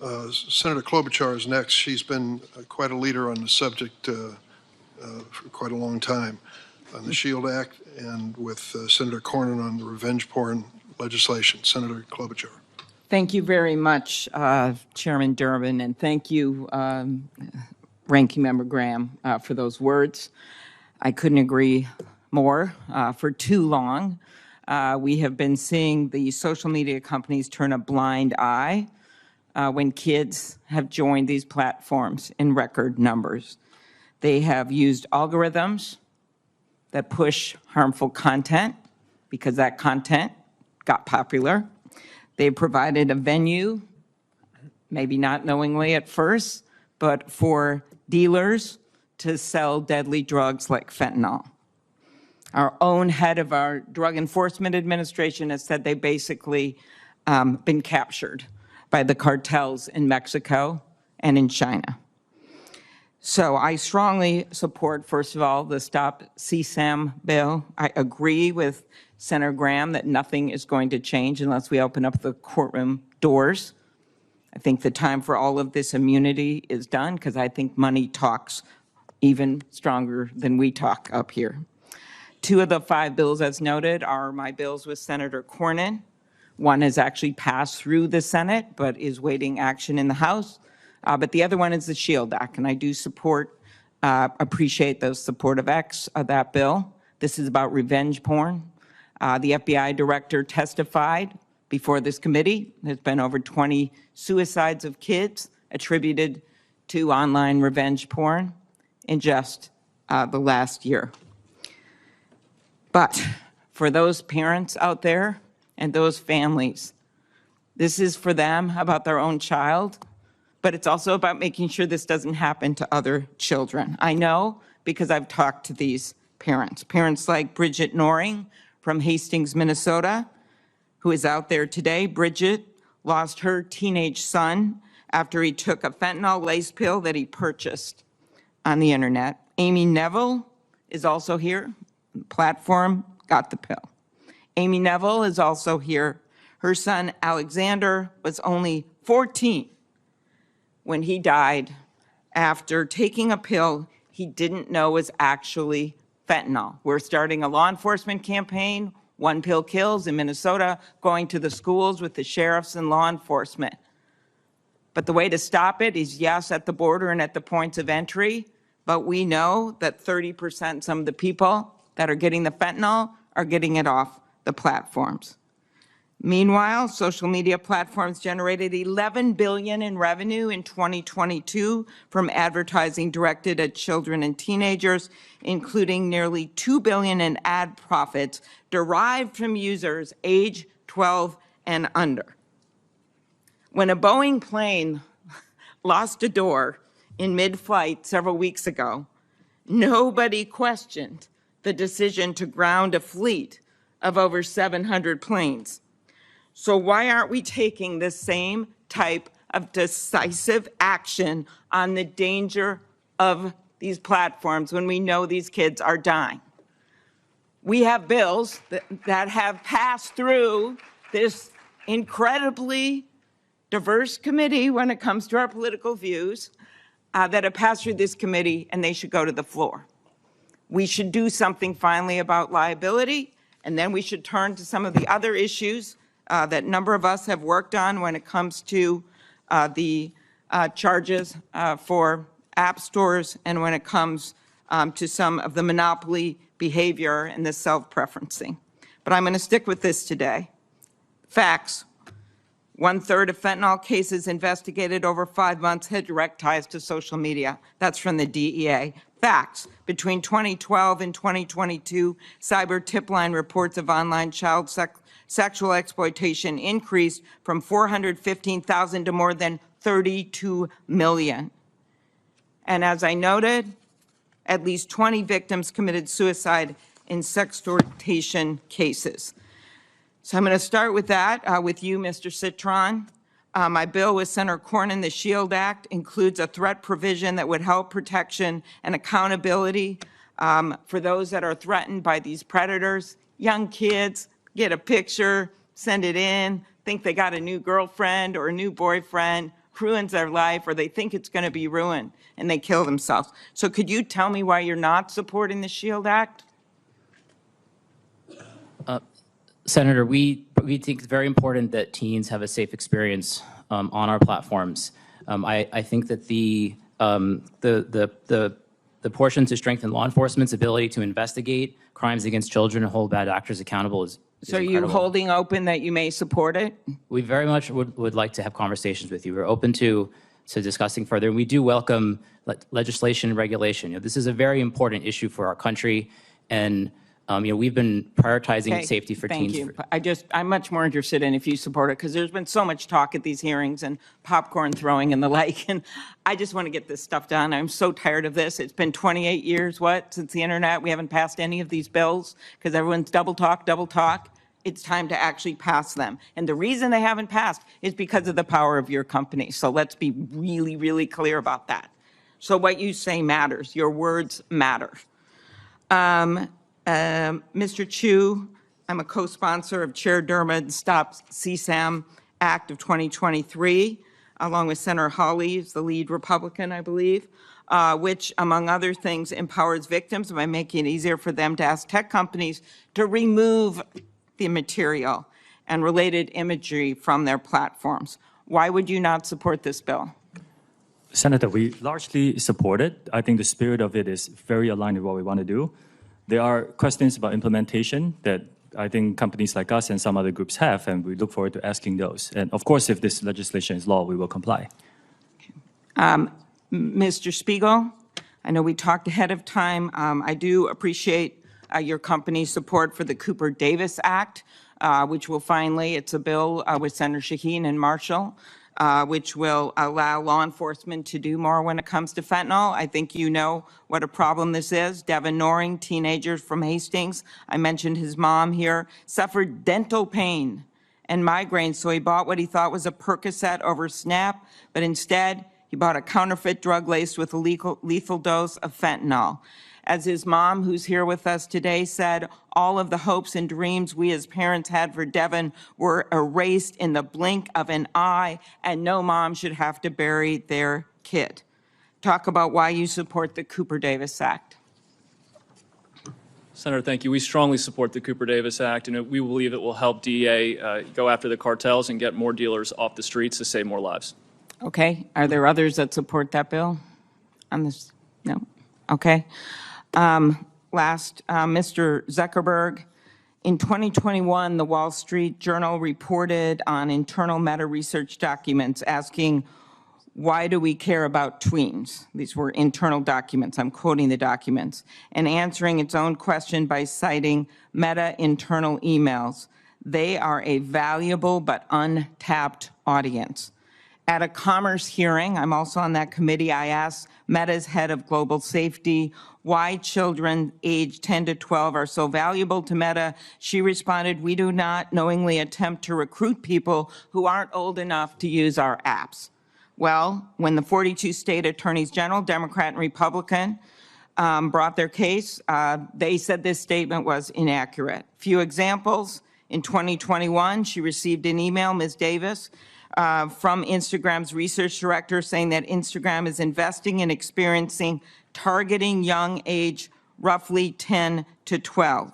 Senator Klobuchar is next. She's been quite a leader on the subject for quite a long time on the SHIELD Act and with Senator Cornyn on the revenge porn legislation. Senator Klobuchar. Thank you very much, Chairman Durbin, and thank you, Ranking Member Graham, for those words. I couldn't agree more. For too long, we have been seeing the social media companies turn a blind eye when kids have joined these platforms in record numbers. They have used algorithms that push harmful content because that content got popular. They provided a venue, maybe not knowingly at first, but for dealers to sell deadly drugs like fentanyl. Our own head of our Drug Enforcement Administration has said they've basically been captured by the cartels in Mexico and in China. So I strongly support, first of all, the Stop CSAM bill. I agree with Senator Graham that nothing is going to change unless we open up the courtroom doors. I think the time for all of this immunity is done because I think money talks even stronger than we talk up here. 2 of the 5 bills, as noted, are my bills with Senator Cornyn. One has actually passed through the Senate, but is waiting action in the House. But the other one is the SHIELD Act, and I do appreciate the support of that bill. This is about revenge porn. The FBI director testified before this committee. There's been over 20 suicides of kids attributed to online revenge porn in just the last year. But for those parents out there and those families, this is for them about their own child, but it's also about making sure this doesn't happen to other children. I know because I've talked to these parents. Parents like Bridget Noring from Hastings, Minnesota, who is out there today. Bridget lost her teenage son after he took a fentanyl lace pill that he purchased on the internet. Amy Neville is also here. Platform got the pill. Amy Neville is also here. Her son Alexander was only 14 when he died after taking a pill he didn't know was actually fentanyl. We're starting a law enforcement campaign, One Pill Kills in Minnesota, going to the schools with the sheriffs and law enforcement. But the way to stop it is, yes, at the border and at the points of entry, but we know that 30% some of the people that are getting the fentanyl are getting it off the platforms. Meanwhile, social media platforms generated $11 billion in revenue in 2022 from advertising directed at children and teenagers, including nearly $2 billion in ad profits derived from users age 12 and under. When a Boeing plane lost a door in mid-flight several weeks ago, nobody questioned the decision to ground a fleet of over 700 planes. So why aren't we taking the same type of decisive action on the danger of these platforms when we know these kids are dying? We have bills that have passed through this incredibly diverse committee when it comes to our political views, that have passed through this committee, and they should go to the floor. We should do something finally about liability, and then we should turn to some of the other issues that a number of us have worked on when it comes to the charges for app stores and when it comes to some of the monopoly behavior and the self-preferencing. But I'm going to stick with this today. Facts. 1/3 of fentanyl cases investigated over 5 months had direct ties to social media. That's from the DEA. Facts. Between 2012 and 2022, cyber tip line reports of online child sexual exploitation increased from 415,000 to more than 32 million. And as I noted, at least 20 victims committed suicide in sextortion cases. So I'm going to start with that, with you, Mr. Citron. My bill with Senator Cornyn, the SHIELD Act, includes a threat provision that would help protection and accountability for those that are threatened by these predators. Young kids get a picture, send it in, think they got a new girlfriend or a new boyfriend ruins their life or they think it's going to be ruined and they kill themselves. So could you tell me why you're not supporting the SHIELD Act? Senator, we think it's very important that teens have a safe experience on our platforms. I think that the portion to strengthen law enforcement's ability to investigate crimes against children and hold bad actors accountable is So are you holding open that you may support it? We very much would like to have conversations with you. We're open to discussing further. And we do welcome legislation and regulation. This is a very important issue for our country. And we've been prioritizing safety for teens. Thank you. I'm much more interested in if you support it, because there's been so much talk at these hearings and popcorn throwing and the like, and I just want to get this stuff done. I'm so tired of this. It's been 28 years, since the internet. We haven't passed any of these bills because everyone's double talk. It's time to actually pass them. And the reason they haven't passed is because of the power of your company. So let's be really, really clear about that. So what you say matters. Your words matter. Mr. Chu, I'm a co-sponsor of Chair Dermot's Stop CSAM Act of 2023, along with Senator Hawley, who's the lead Republican, I believe, which, among other things, empowers victims by making it easier for them to ask tech companies to remove the material and related imagery from their platforms. Why would you not support this bill? Senator, we largely support it. I think the spirit of it is very aligned with what we want to do. There are questions about implementation that I think companies like us and some other groups have, and we look forward to asking those. And of course, if this legislation is law, we will comply. Mr. Spiegel, I know we talked ahead of time. I do appreciate your company's support for the Cooper Davis Act, which will finally, it's a bill with Senator Shaheen and Marshall, which will allow law enforcement to do more when it comes to fentanyl. I think you know what a problem this is. Devin Noring, teenager from Hastings, I mentioned his mom here, suffered dental pain and migraines, so he bought what he thought was a Percocet over Snap, but instead he bought a counterfeit drug laced with a lethal dose of fentanyl. As his mom, who's here with us today, said, all of the hopes and dreams we as parents had for Devin were erased in the blink of an eye, and no mom should have to bury their kid. Talk about why you support the Cooper Davis Act. Senator, thank you. We strongly support the Cooper Davis Act, and we believe it will help DEA go after the cartels and get more dealers off the streets to save more lives. Okay. Are there others that support that bill on this? No. Okay. Mr. Zuckerberg, in 2021, the Wall Street Journal reported on internal Meta research documents asking, why do we care about tweens? These were internal documents. I'm quoting the documents. And answering its own question by citing Meta internal emails. They are a valuable but untapped audience. At a commerce hearing, I'm also on that committee, I asked Meta's head of global safety why children aged 10 to 12 are so valuable to Meta. She responded, we do not knowingly attempt to recruit people who aren't old enough to use our apps. Well, when the 42 state attorneys general, Democrat and Republican, brought their case, they said this statement was inaccurate. Few examples. In 2021, she received an email, Ms. Davis, from Instagram's research director saying that Instagram is investing in experiencing targeting young age roughly 10 to 12.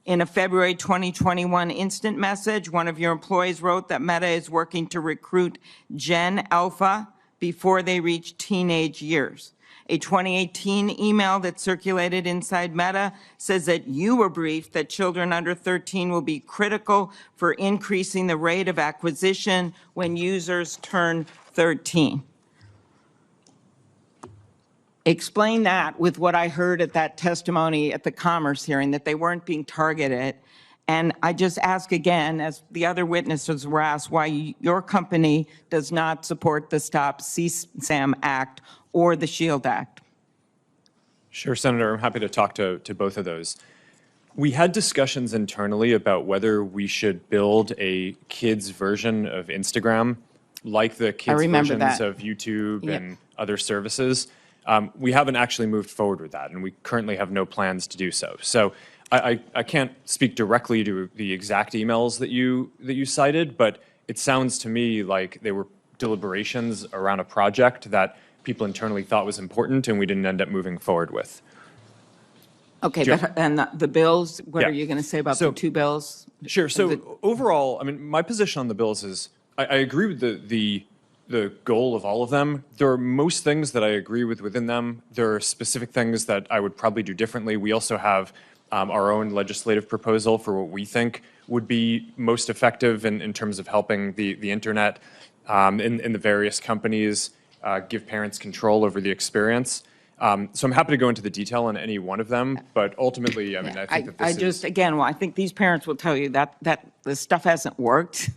In a February 2021 instant message, one of your employees wrote that Meta is working to recruit Gen Alpha before they reach teenage years. A 2018 email that circulated inside Meta says that you were briefed that children under 13 will be critical for increasing the rate of acquisition when users turn 13. Explain that with what I heard at that testimony at the Commerce hearing, that they weren't being targeted. And I just ask again, as the other witnesses were asked, why your company does not support the Stop CSAM Act or the SHIELD Act. Sure, Senator. I'm happy to talk to both of those. We had discussions internally about whether we should build a kids version of Instagram, like the kids versions of YouTube and other services. We haven't actually moved forward with that, and we currently have no plans to do so. So I can't speak directly to the exact emails that you cited, but it sounds to me like they were deliberations around a project that people internally thought was important and we didn't end up moving forward with. Okay, Sure. but, and the bills, what are Yeah. you going to say about So- the two bills? Sure. So overall, I mean, my position on the bills is I agree with the goal of all of them. There are most things that I agree with within them. There are specific things that I would probably do differently. We also have our own legislative proposal for what we think would be most effective in terms of helping the internet in the various companies give parents control over the experience. So I'm happy to go into the detail on any one of them, but ultimately, I mean, I think that this I is. just, again, well, I think these parents will tell you that this stuff hasn't worked,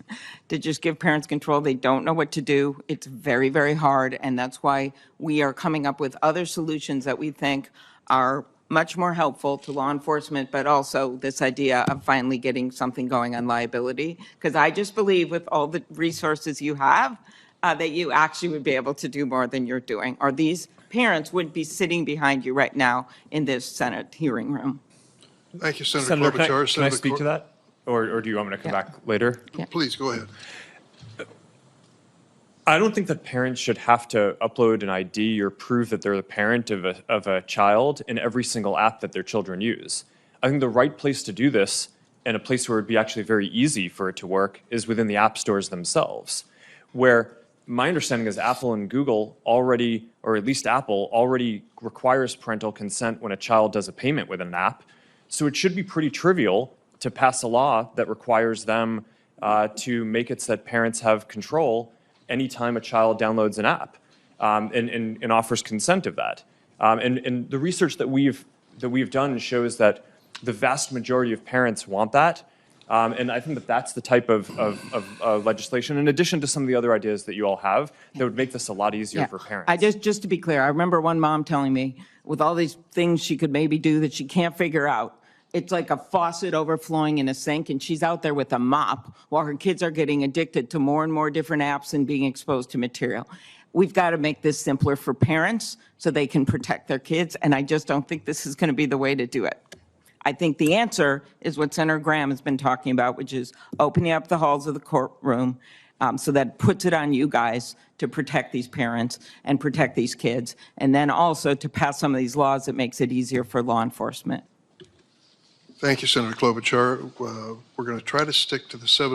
to just give parents control. They don't know what to do. It's very, very hard, and that's why we are coming up with other solutions that we think are much more helpful to law enforcement, but also this idea of finally getting something going on liability. Because I just believe with all the resources you have, that you actually would be able to do more than you're doing, or these parents wouldn't be sitting behind you right now in this Senate hearing room. Thank you, Senator Senator, Klobuchar. can I Senator speak to that? Or do you want me to come back later? Please, go ahead. I don't think that parents should have to upload an ID or prove that they're the parent of a child in every single app that their children use. I think the right place to do this, and a place where it would be actually very easy for it to work, is within the app stores themselves, where my understanding is Apple and Google already, or at least Apple, already requires parental consent when a child does a payment with an app. So it should be pretty trivial to pass a law that requires them to make it so that parents have control anytime a child downloads an app and offers consent of that. And the research that we've done shows that the vast majority of parents want that. And I think that that's the type of legislation, in addition to some of the other ideas that you all have, that would make this a lot easier for parents. I just to be clear, I remember one mom telling me, with all these things she could maybe do that she can't figure out, it's like a faucet overflowing in a sink, and she's out there with a mop while her kids are getting addicted to more and more different apps and being exposed to material. We've got to make this simpler for parents so they can protect their kids, and I just don't think this is going to be the way to do it. I think the answer is what Senator Graham has been talking about, which is opening up the halls of the courtroom so that puts it on you guys to protect these parents and protect these kids, and then also to pass some of these laws that makes it easier for law enforcement. Thank you, Senator Klobuchar. We're going to try to stick to the 7